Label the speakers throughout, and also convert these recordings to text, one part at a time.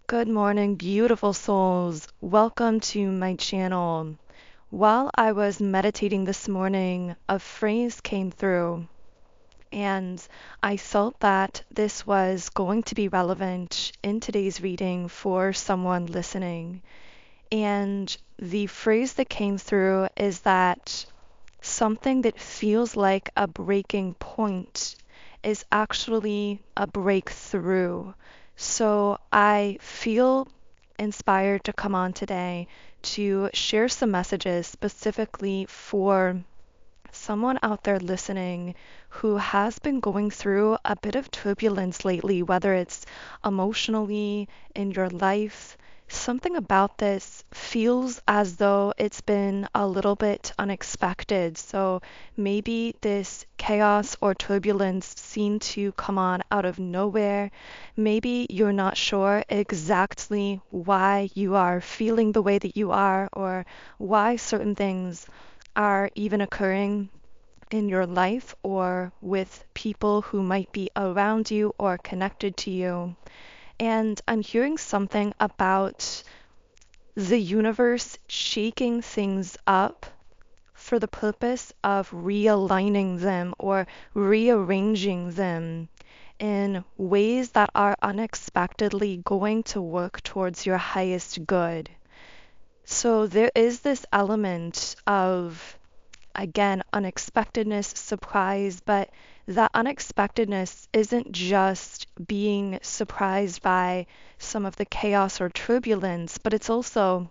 Speaker 1: Good morning, beautiful souls. Welcome to my channel. While I was meditating this morning, a phrase came through, and I felt that this was going to be relevant in today's reading for someone listening. And the phrase that came through is that something that feels like a breaking point is actually a breakthrough. So I feel inspired to come on today to share some messages specifically for someone out there listening who has been going through a bit of turbulence lately, whether it's emotionally in your life. Something about this feels as though it's been a little bit unexpected. So maybe this chaos or turbulence seemed to come on out of nowhere. Maybe you're not sure exactly why you are feeling the way that you are or why certain things are even occurring in your life or with people who might be around you or connected to you. And I'm hearing something about the universe shaking things up for the purpose of realigning them or rearranging them in ways that are unexpectedly going to work towards your highest good. So there is this element of, again, unexpectedness, surprise, but that unexpectedness isn't just being surprised by some of the chaos or turbulence, but it's also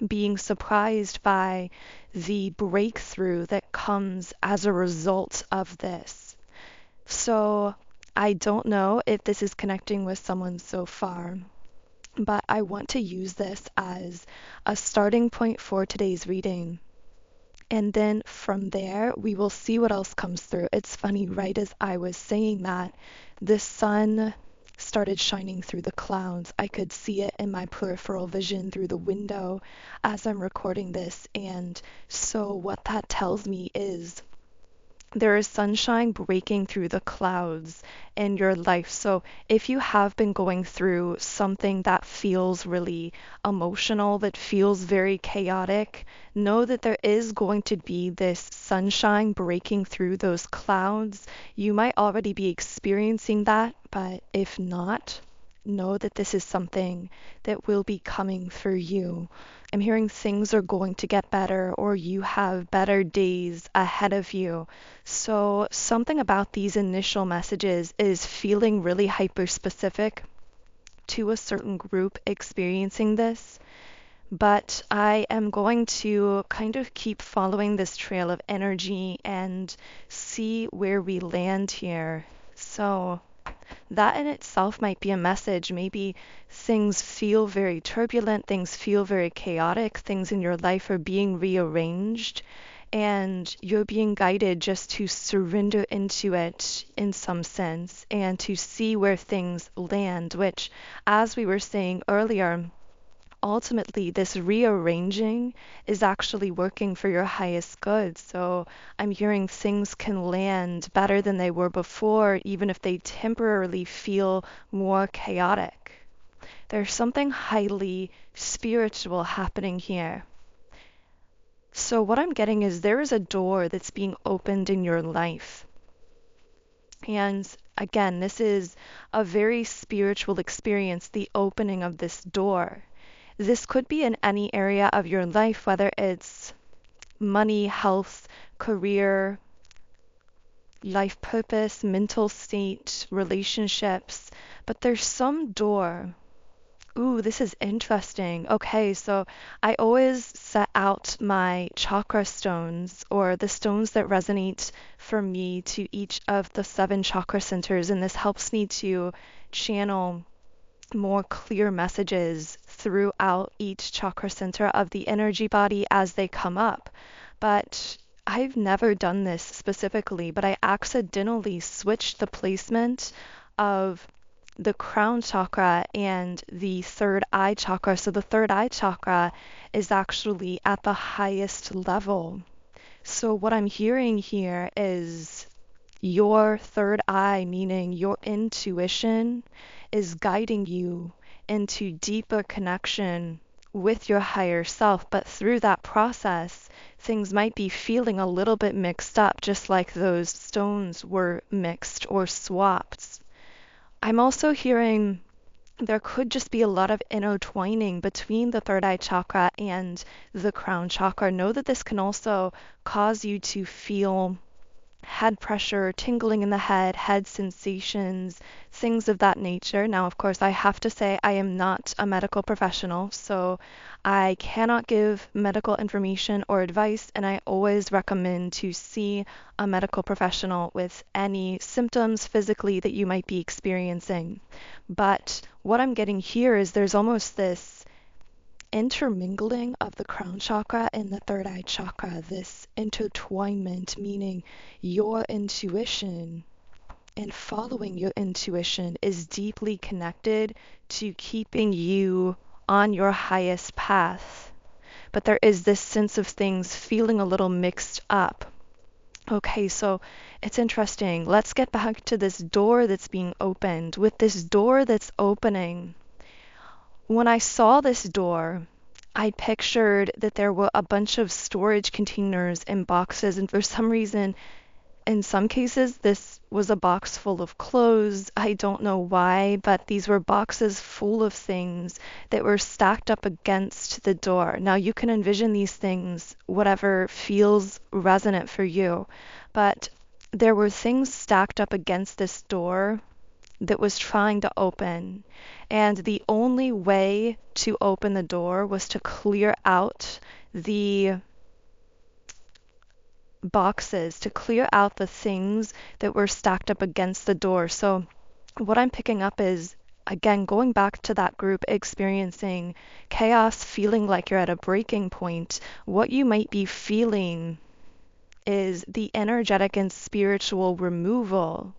Speaker 1: being surprised by the breakthrough that comes as a result of this. So I don't know if this is connecting with someone so far, but I want to use this as a starting point for today's reading. And then from there, we will see what else comes through. It's funny, right as I was saying that, the sun started shining through the clouds. I could see it in my peripheral vision through the window as I'm recording this. And so, what that tells me is there is sunshine breaking through the clouds in your life. So if you have been going through something that feels really emotional, that feels very chaotic, know that there is going to be this sunshine breaking through those clouds. You might already be experiencing that, but if not, know that this is something that will be coming for you. I'm hearing things are going to get better, or you have better days ahead of you. So, something about these initial messages is feeling really hyper specific to a certain group experiencing this. But I am going to kind of keep following this trail of energy and see where we land here. So, that in itself might be a message. Maybe things feel very turbulent, things feel very chaotic, things in your life are being rearranged, and you're being guided just to surrender into it in some sense and to see where things land, which, as we were saying earlier, ultimately this rearranging is actually working for your highest good. So I'm hearing things can land better than they were before, even if they temporarily feel more chaotic. There's something highly spiritual happening here. So what I'm getting is there is a door that's being opened in your life. And again, this is a very spiritual experience, the opening of this door. This could be in any area of your life, whether it's money, health, career, life purpose, mental state, relationships, but there's some door. Ooh, this is interesting. Okay, so I always set out my chakra stones or the stones that resonate for me to each of the 7 chakra centers, and this helps me to channel more clear messages throughout each chakra center of the energy body as they come up. But I've never done this specifically, but I accidentally switched the placement of the crown chakra and the third eye chakra. So the third eye chakra is actually at the highest level. So what I'm hearing here is your third eye, meaning your intuition, is guiding you into deeper connection with your higher self. But through that process, things might be feeling a little bit mixed up, just like those stones were mixed or swapped. I'm also hearing there could just be a lot of intertwining between the third eye chakra and the crown chakra. Know that this can also cause you to feel head pressure, tingling in the head sensations, things of that nature. Now, of course, I have to say I am not a medical professional, so I cannot give medical information or advice, and I always recommend to see a medical professional with any symptoms physically that you might be experiencing. But what I'm getting here is there's almost this intermingling of the crown chakra and the third eye chakra, this intertwinement, meaning your intuition and following your intuition is deeply connected to keeping you on your highest path. But there is this sense of things feeling a little mixed up. Okay, so it's interesting. Let's get back to this door that's being opened. With this door that's opening, when I saw this door, I pictured that there were a bunch of storage containers and boxes, and for some reason, in some cases, this was a box full of clothes. I don't know why, but these were boxes full of things that were stacked up against the door. Now, you can envision these things, whatever feels resonant for you, but there were things stacked up against this door that was trying to open. And the only way to open the door was to clear out the boxes, to clear out the things that were stacked up against the door. So what I'm picking up is, again, going back to that group experiencing chaos, feeling like you're at a breaking point, what you might be feeling is the energetic and spiritual removal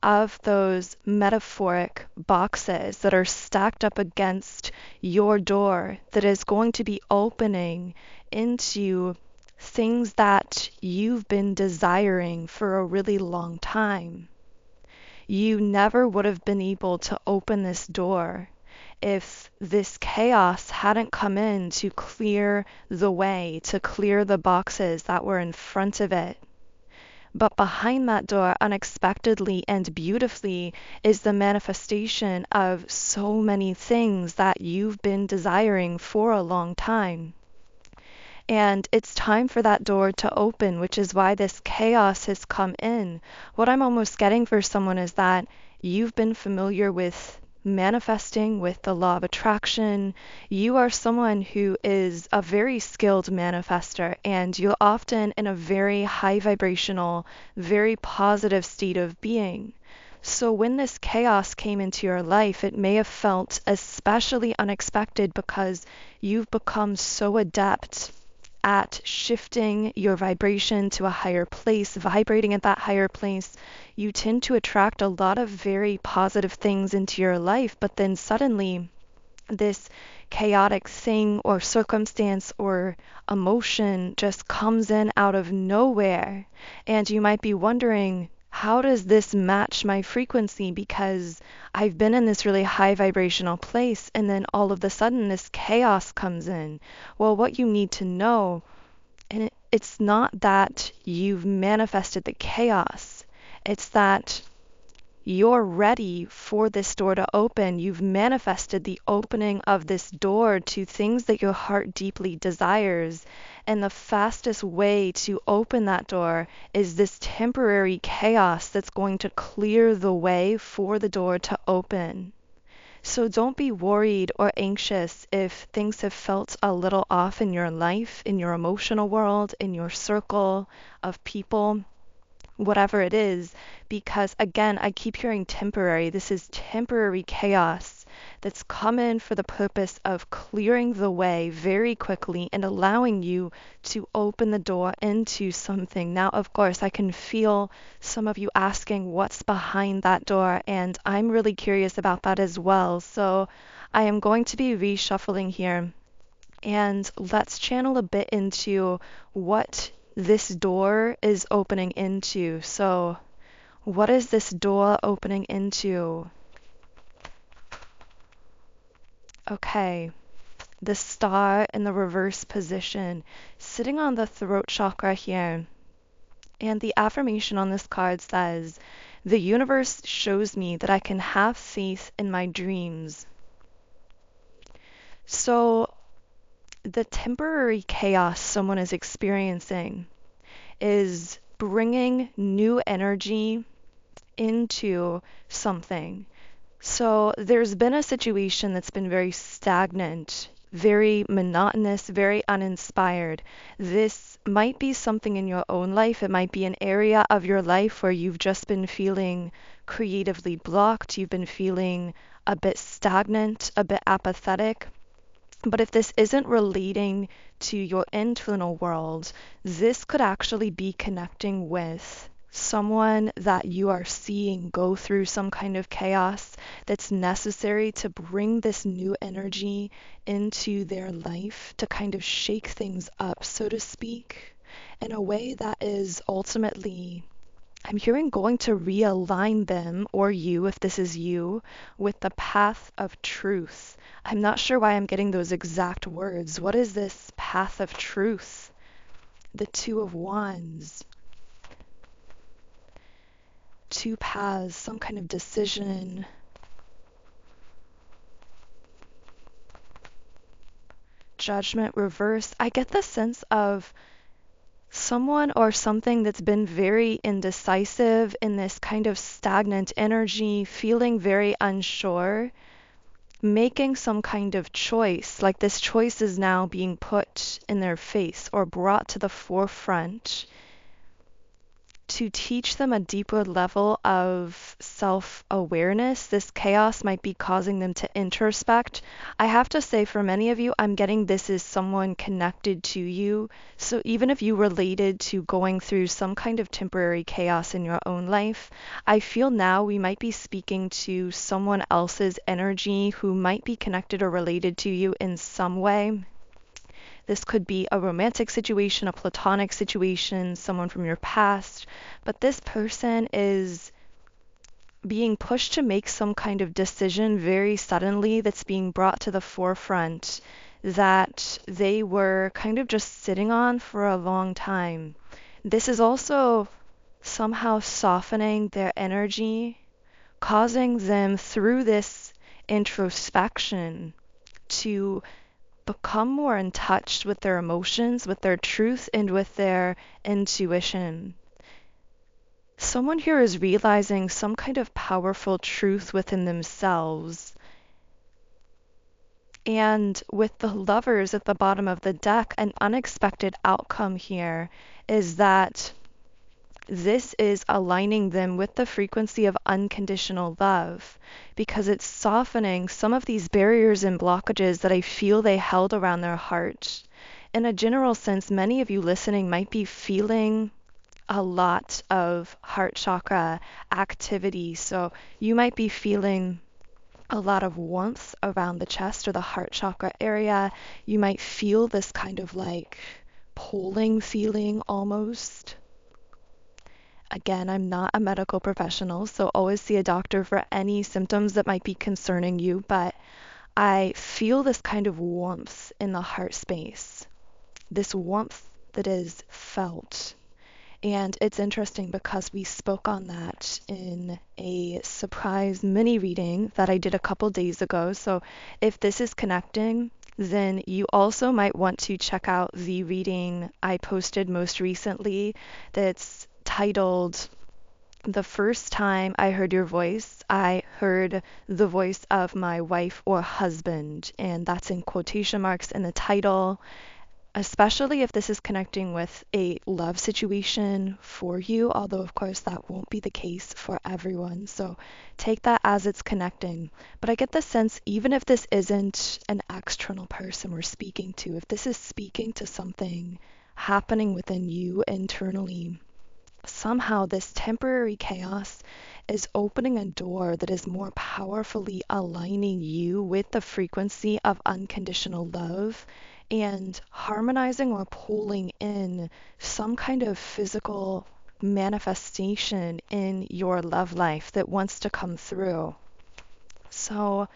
Speaker 1: of those metaphoric boxes that are stacked up against your door that is going to be opening into things that you've been desiring for a really long time. You never would have been able to open this door if this chaos hadn't come in to clear the way, to clear the boxes that were in front of it. But behind that door, unexpectedly and beautifully, is the manifestation of so many things that you've been desiring for a long time. And it's time for that door to open, which is why this chaos has come in. What I'm almost getting for someone is that you've been familiar with manifesting, with the law of attraction. You are someone who is a very skilled manifester, and you're often in a very high vibrational, very positive state of being. So when this chaos came into your life, it may have felt especially unexpected because you've become so adept at shifting your vibration to a higher place, vibrating at that higher place. You tend to attract a lot of very positive things into your life, but then suddenly this chaotic thing or circumstance or emotion just comes in out of nowhere. And you might be wondering, how does this match my frequency? Because I've been in this really high vibrational place, and then all of a sudden this chaos comes in. Well, what you need to know, and it's not that you've manifested the chaos, it's that you're ready for this door to open. You've manifested the opening of this door to things that your heart deeply desires. And the fastest way to open that door is this temporary chaos that's going to clear the way for the door to open. So don't be worried or anxious if things have felt a little off in your life, in your emotional world, in your circle of people, whatever it is, because again, I keep hearing temporary. This is temporary chaos that's come in for the purpose of clearing the way very quickly and allowing you to open the door into something. Now, of course, I can feel some of you asking what's behind that door, and I'm really curious about that as well. So I am going to be reshuffling here, and let's channel a bit into what this door is opening into. So, what is this door opening into? Okay, the star in the reverse position, sitting on the throat chakra here. And the affirmation on this card says, the universe shows me that I can have faith in my dreams. So, the temporary chaos someone is experiencing is bringing new energy into something. So there's been a situation that's been very stagnant, very monotonous, very uninspired. This might be something in your own life. It might be an area of your life where you've just been feeling creatively blocked. You've been feeling a bit stagnant, a bit apathetic. But if this isn't relating to your internal world, this could actually be connecting with someone that you are seeing go through some kind of chaos that's necessary to bring this new energy into their life to kind of shake things up, so to speak, in a way that is ultimately, I'm hearing, going to realign them, or you, if this is you, with the path of truth. I'm not sure why I'm getting those exact words. What is this path of truth? The Two of Wands. Two paths, some kind of decision. Judgment reverse. I get the sense of someone or something that's been very indecisive in this kind of stagnant energy, feeling very unsure, making some kind of choice, like this choice is now being put in their face or brought to the forefront to teach them a deeper level of self-awareness. This chaos might be causing them to introspect. I have to say, for many of you, I'm getting this is someone connected to you. So even if you related to going through some kind of temporary chaos in your own life, I feel now we might be speaking to someone else's energy who might be connected or related to you in some way. This could be a romantic situation, a platonic situation, someone from your past, but this person is being pushed to make some kind of decision very suddenly that's being brought to the forefront that they were kind of just sitting on for a long time. This is also somehow softening their energy, causing them through this introspection to become more in touch with their emotions, with their truth, and with their intuition. Someone here is realizing some kind of powerful truth within themselves. And with the lovers at the bottom of the deck, an unexpected outcome here is that this is aligning them with the frequency of unconditional love, because it's softening some of these barriers and blockages that I feel they held around their heart. In a general sense, many of you listening might be feeling a lot of heart chakra activity. So you might be feeling a lot of warmth around the chest or the heart chakra area. You might feel this kind of like pulling feeling almost. Again, I'm not a medical professional, so always see a doctor for any symptoms that might be concerning you, but I feel this kind of warmth in the heart space, this warmth that is felt. And it's interesting because we spoke on that in a surprise mini reading that I did a couple days ago. So if this is connecting, then you also might want to check out the reading I posted most recently that's titled, "The First Time I Heard Your Voice, I Heard the Voice of My Wife or Husband." And that's in quotation marks in the title, especially if this is connecting with a love situation for you, although of course that won't be the case for everyone. So take that as it's connecting. But I get the sense, even if this isn't an external person we're speaking to, if this is speaking to something happening within you internally, somehow this temporary chaos is opening a door that is more powerfully aligning you with the frequency of unconditional love and harmonizing or pulling in some kind of physical manifestation in your love life that wants to come through. So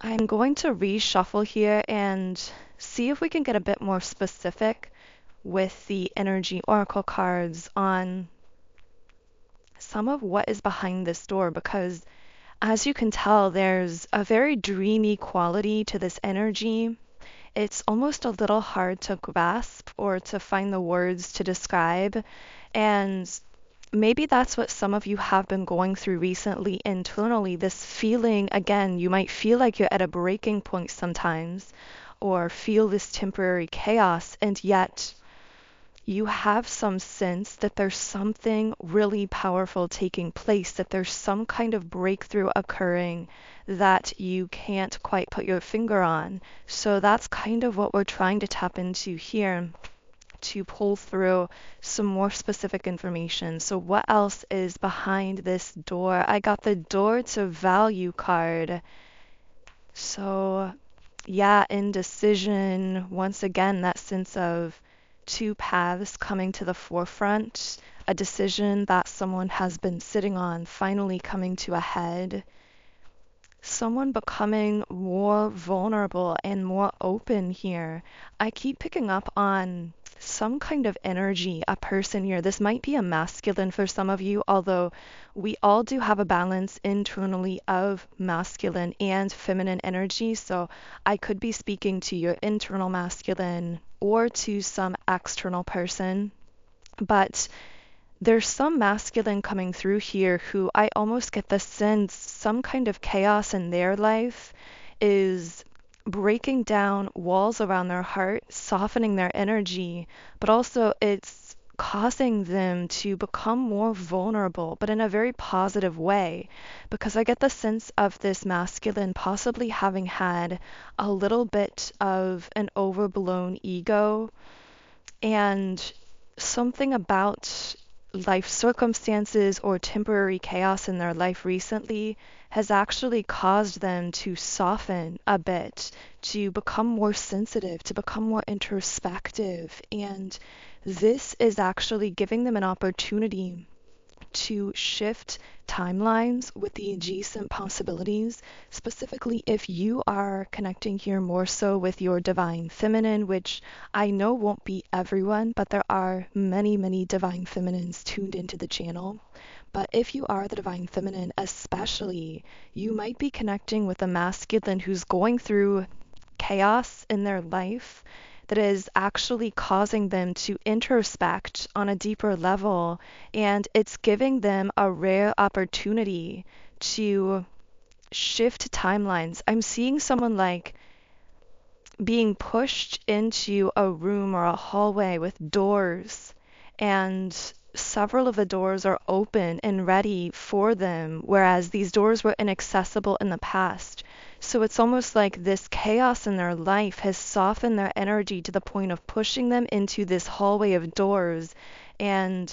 Speaker 1: I'm going to reshuffle here and see if we can get a bit more specific with the energy oracle cards on some of what is behind this door, because as you can tell, there's a very dreamy quality to this energy. It's almost a little hard to grasp or to find the words to describe. And maybe that's what some of you have been going through recently internally. This feeling, again, you might feel like you're at a breaking point sometimes, or feel this temporary chaos, and yet you have some sense that there's something really powerful taking place, that there's some kind of breakthrough occurring that you can't quite put your finger on. So that's kind of what we're trying to tap into here to pull through some more specific information. So what else is behind this door? I got the door to value card. So yeah, indecision, once again, that sense of two paths coming to the forefront, a decision that someone has been sitting on finally coming to a head, someone becoming more vulnerable and more open here. I keep picking up on some kind of energy, a person here. This might be a masculine for some of you, although we all do have a balance internally of masculine and feminine energy. So I could be speaking to your internal masculine or to some external person, but there's some masculine coming through here who I almost get the sense some kind of chaos in their life is breaking down walls around their heart, softening their energy, but also it's causing them to become more vulnerable, but in a very positive way, because I get the sense of this masculine possibly having had a little bit of an overblown ego and something about life circumstances or temporary chaos in their life recently has actually caused them to soften a bit, to become more sensitive, to become more introspective. And this is actually giving them an opportunity to shift timelines with the adjacent possibilities, specifically if you are connecting here more so with your divine feminine, which I know won't be everyone, but there are many, many divine feminines tuned into the channel. But if you are the divine feminine, especially, you might be connecting with a masculine who's going through chaos in their life that is actually causing them to introspect on a deeper level, and it's giving them a rare opportunity to shift timelines. I'm seeing someone like being pushed into a room or a hallway with doors, and several of the doors are open and ready for them, whereas these doors were inaccessible in the past. So it's almost like this chaos in their life has softened their energy to the point of pushing them into this hallway of doors and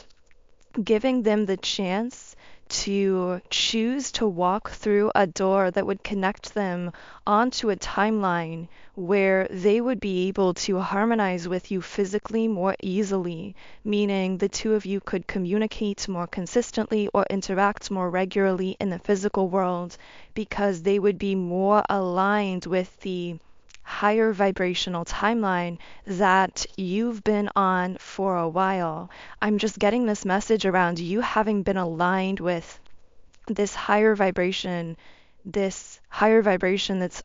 Speaker 1: giving them the chance to choose to walk through a door that would connect them onto a timeline where they would be able to harmonize with you physically more easily, meaning the two of you could communicate more consistently or interact more regularly in the physical world because they would be more aligned with the higher vibrational timeline that you've been on for a while. I'm just getting this message around you having been aligned with this higher vibration that's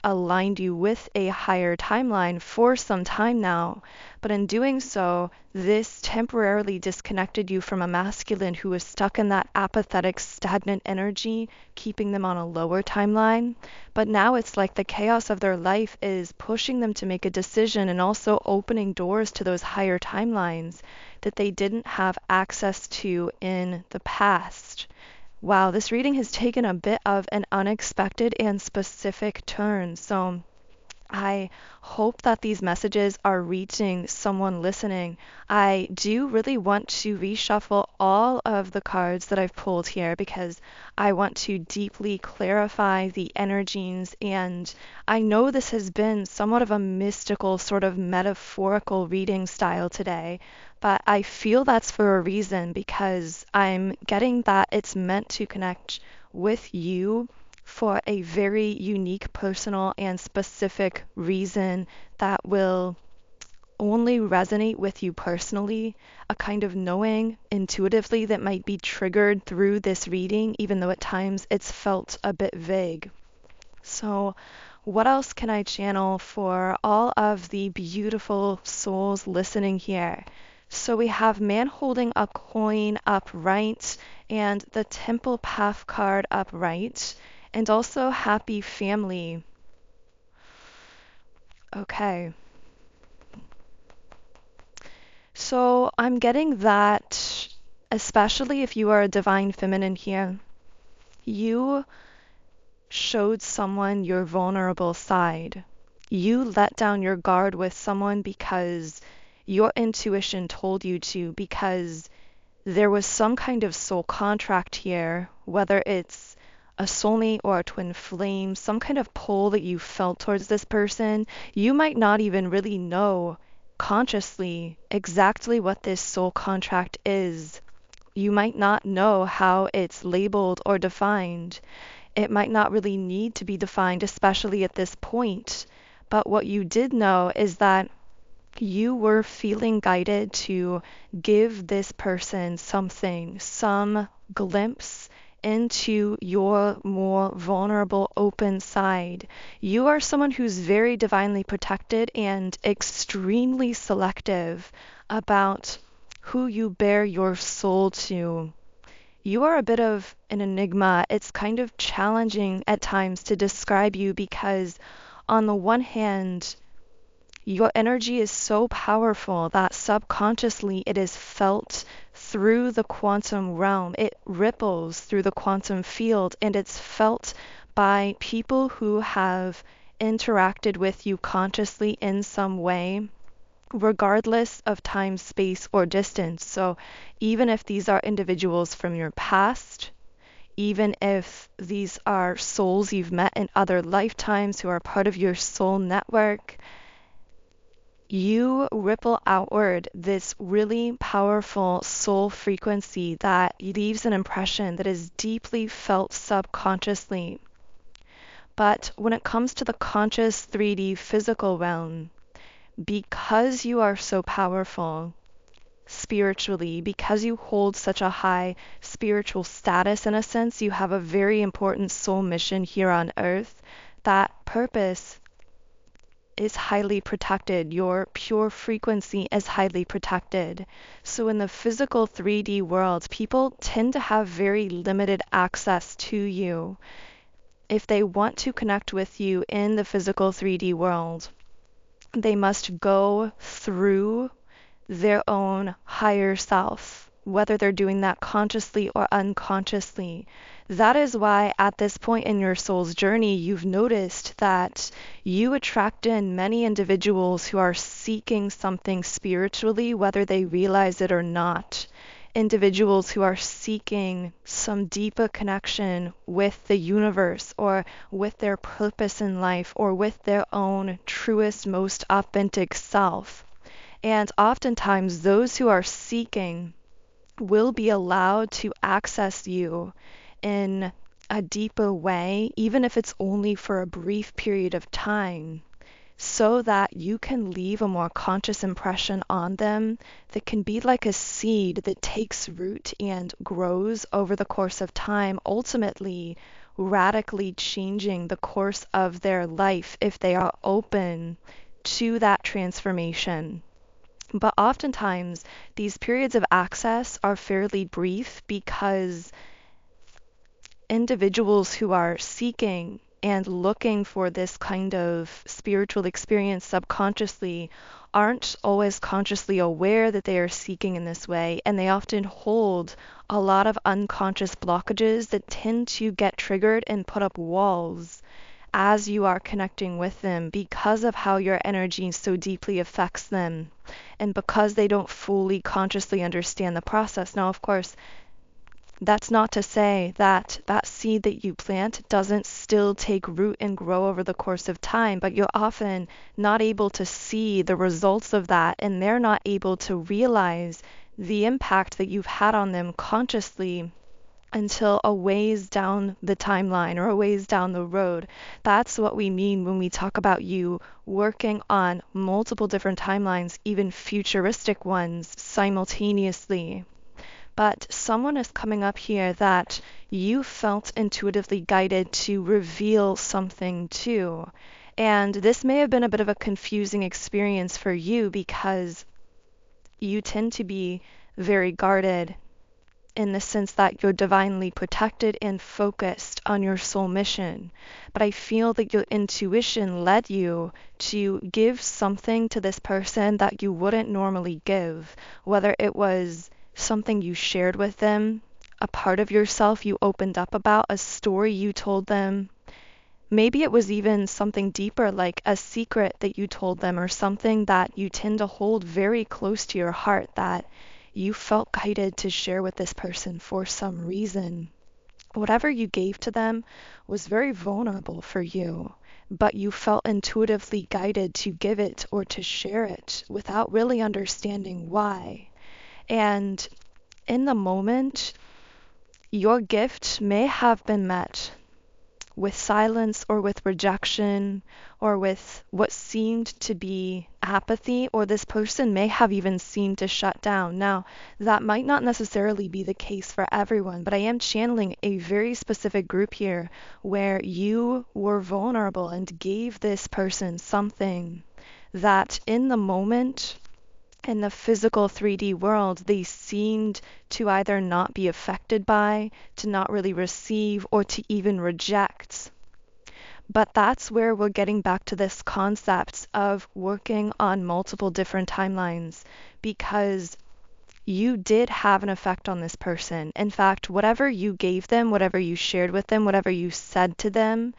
Speaker 1: aligned you with a higher timeline for some time now. But in doing so, this temporarily disconnected you from a masculine who was stuck in that apathetic, stagnant energy, keeping them on a lower timeline. But now it's like the chaos of their life is pushing them to make a decision and also opening doors to those higher timelines that they didn't have access to in the past. Wow, this reading has taken a bit of an unexpected and specific turn. So I hope that these messages are reaching someone listening. I do really want to reshuffle all of the cards that I've pulled here because I want to deeply clarify the energies. And I know this has been somewhat of a mystical, sort of metaphorical reading style today, but I feel that's for a reason because I'm getting that it's meant to connect with you for a very unique, personal, and specific reason that will only resonate with you personally, a kind of knowing intuitively that might be triggered through this reading, even though at times it's felt a bit vague. So, what else can I channel for all of the beautiful souls listening here? So we have man holding a coin upright and the temple path card upright, and also happy family. Okay. So I'm getting that, especially if you are a divine feminine here, you showed someone your vulnerable side. You let down your guard with someone because your intuition told you to, because there was some kind of soul contract here, whether it's a soulmate or a twin flame, some kind of pull that you felt towards this person. You might not even really know consciously exactly what this soul contract is. You might not know how it's labeled or defined. It might not really need to be defined, especially at this point. But what you did know is that you were feeling guided to give this person something, some glimpse into your more vulnerable, open side. You are someone who's very divinely protected and extremely selective about who you bare your soul to. You are a bit of an enigma. It's kind of challenging at times to describe you because, on the one hand, your energy is so powerful that subconsciously it is felt through the quantum realm. It ripples through the quantum field and it's felt by people who have interacted with you consciously in some way, regardless of time, space, or distance. So even if these are individuals from your past, even if these are souls you've met in other lifetimes who are part of your soul network, you ripple outward this really powerful soul frequency that leaves an impression that is deeply felt subconsciously. But when it comes to the conscious 3D physical realm, because you are so powerful spiritually, because you hold such a high spiritual status in a sense, you have a very important soul mission here on earth. That purpose is highly protected. Your pure frequency is highly protected. So in the physical 3D world, people tend to have very limited access to you. If they want to connect with you in the physical 3D world, they must go through their own higher self, whether they're doing that consciously or unconsciously. That is why at this point in your soul's journey, you've noticed that you attract in many individuals who are seeking something spiritually, whether they realize it or not. Individuals who are seeking some deeper connection with the universe or with their purpose in life or with their own truest, most authentic self. And oftentimes, those who are seeking will be allowed to access you in a deeper way, even if it's only for a brief period of time, so that you can leave a more conscious impression on them that can be like a seed that takes root and grows over the course of time, ultimately radically changing the course of their life if they are open to that transformation. But oftentimes, these periods of access are fairly brief because individuals who are seeking and looking for this kind of spiritual experience subconsciously aren't always consciously aware that they are seeking in this way, and they often hold a lot of unconscious blockages that tend to get triggered and put up walls as you are connecting with them because of how your energy so deeply affects them and because they don't fully consciously understand the process. Now, of course, that's not to say that that seed that you plant doesn't still take root and grow over the course of time, but you're often not able to see the results of that, and they're not able to realize the impact that you've had on them consciously until a ways down the timeline or a ways down the road. That's what we mean when we talk about you working on multiple different timelines, even futuristic ones, simultaneously. But someone is coming up here that you felt intuitively guided to reveal something to. And this may have been a bit of a confusing experience for you because you tend to be very guarded in the sense that you're divinely protected and focused on your soul mission. But I feel that your intuition led you to give something to this person that you wouldn't normally give, whether it was something you shared with them, a part of yourself you opened up about, a story you told them. Maybe it was even something deeper, like a secret that you told them, or something that you tend to hold very close to your heart that you felt guided to share with this person for some reason. Whatever you gave to them was very vulnerable for you, but you felt intuitively guided to give it or to share it without really understanding why. And in the moment, your gift may have been met with silence or with rejection or with what seemed to be apathy, or this person may have even seemed to shut down. Now, that might not necessarily be the case for everyone, but I am channeling a very specific group here where you were vulnerable and gave this person something that in the moment, in the physical 3D world, they seemed to either not be affected by, to not really receive, or to even reject. But that's where we're getting back to this concept of working on multiple different timelines, because you did have an effect on this person. In fact, whatever you gave them, whatever you shared with them, whatever you said to them,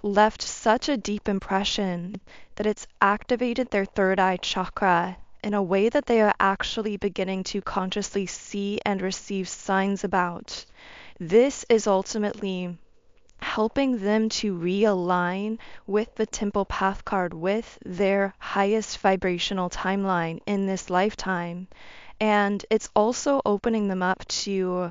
Speaker 1: left such a deep impression that it's activated their third eye chakra in a way that they are actually beginning to consciously see and receive signs about. This is ultimately helping them to realign with the temple path card, with their highest vibrational timeline in this lifetime. And it's also opening them up to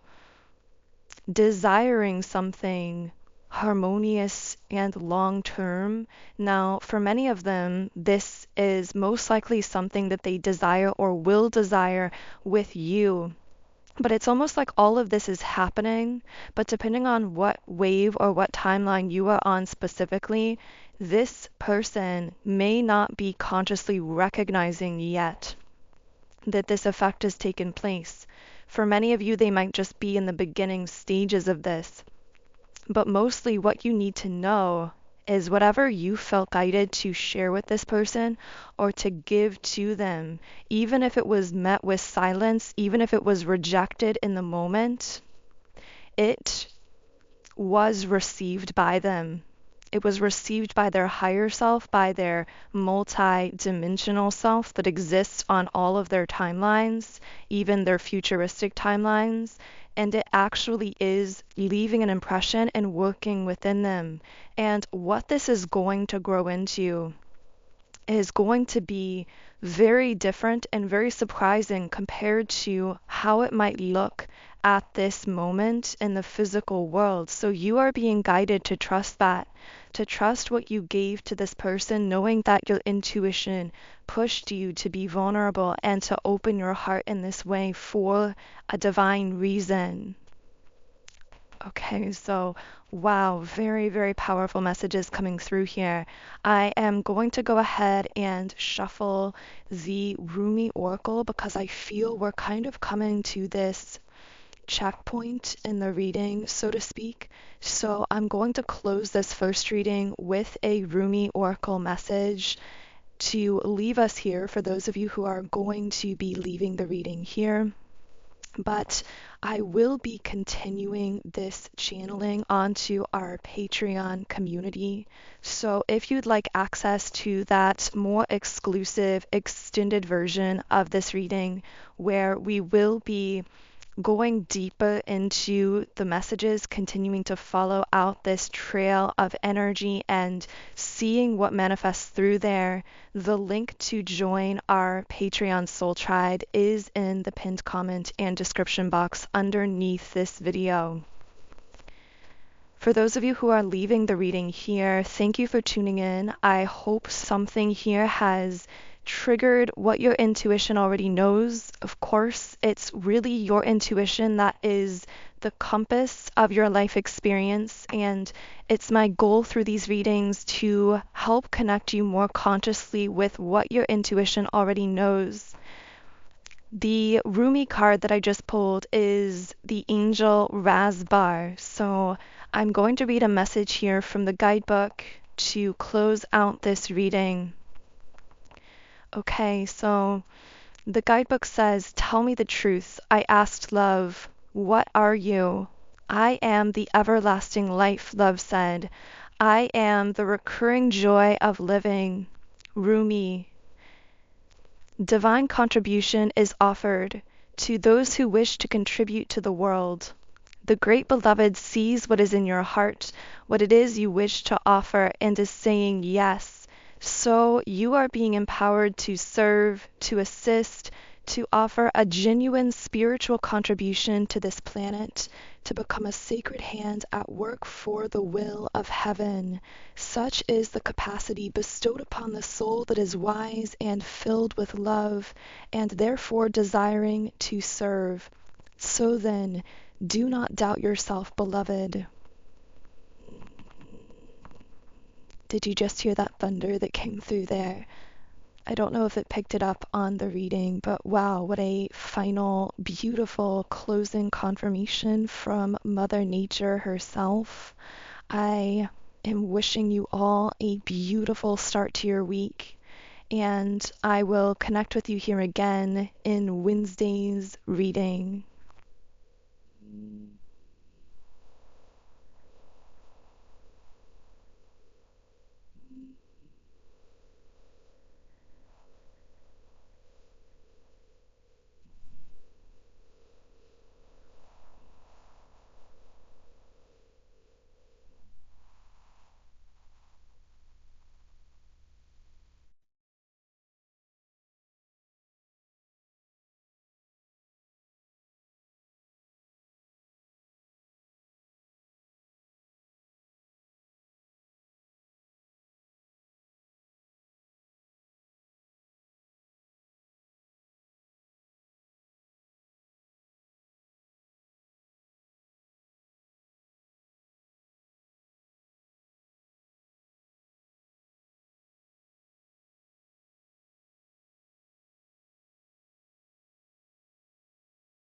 Speaker 1: desiring something harmonious and long term. Now, for many of them, this is most likely something that they desire or will desire with you. But it's almost like all of this is happening, but depending on what wave or what timeline you are on specifically, this person may not be consciously recognizing yet that this effect has taken place. For many of you, they might just be in the beginning stages of this. But mostly what you need to know is whatever you felt guided to share with this person or to give to them, even if it was met with silence, even if it was rejected in the moment, it was received by them. It was received by their higher self, by their multi-dimensional self that exists on all of their timelines, even their futuristic timelines. And it actually is leaving an impression and working within them. And what this is going to grow into is going to be very different and very surprising compared to how it might look at this moment in the physical world. So you are being guided to trust that, to trust what you gave to this person, knowing that your intuition pushed you to be vulnerable and to open your heart in this way for a divine reason. Okay, so wow, very, very powerful messages coming through here. I am going to go ahead and shuffle the Rumi Oracle because I feel we're kind of coming to this checkpoint in the reading, so to speak. So I'm going to close this first reading with a Rumi Oracle message to leave us here for those of you who are going to be leaving the reading here. But I will be continuing this channeling onto our Patreon community. So if you'd like access to that more exclusive, extended version of this reading, where we will be going deeper into the messages, continuing to follow out this trail of energy and seeing what manifests through there, the link to join our Patreon Soul Tribe is in the pinned comment and description box underneath this video. For those of you who are leaving the reading here, thank you for tuning in. I hope something here has triggered what your intuition already knows. Of course, it's really your intuition that is the compass of your life experience, and it's my goal through these readings to help connect you more consciously with what your intuition already knows. The Rumi card that I just pulled is the angel Razbar. So I'm going to read a message here from the guidebook to close out this reading. Okay, so the guidebook says, "Tell me the truth. I asked love, what are you?" "I am the everlasting life," love said. "I am the recurring joy of living." Rumi. Divine contribution is offered to those who wish to contribute to the world. The Great Beloved sees what is in your heart, what it is you wish to offer, and is saying yes. So you are being empowered to serve, to assist, to offer a genuine spiritual contribution to this planet, to become a sacred hand at work for the will of heaven. Such is the capacity bestowed upon the soul that is wise and filled with love, and therefore desiring to serve. So then, do not doubt yourself, beloved. Did you just hear that thunder that came through there? I don't know if it picked it up on the reading, but wow, what a final, beautiful closing confirmation from Mother Nature herself. I am wishing you all a beautiful start to your week, and I will connect with you here again in Wednesday's reading.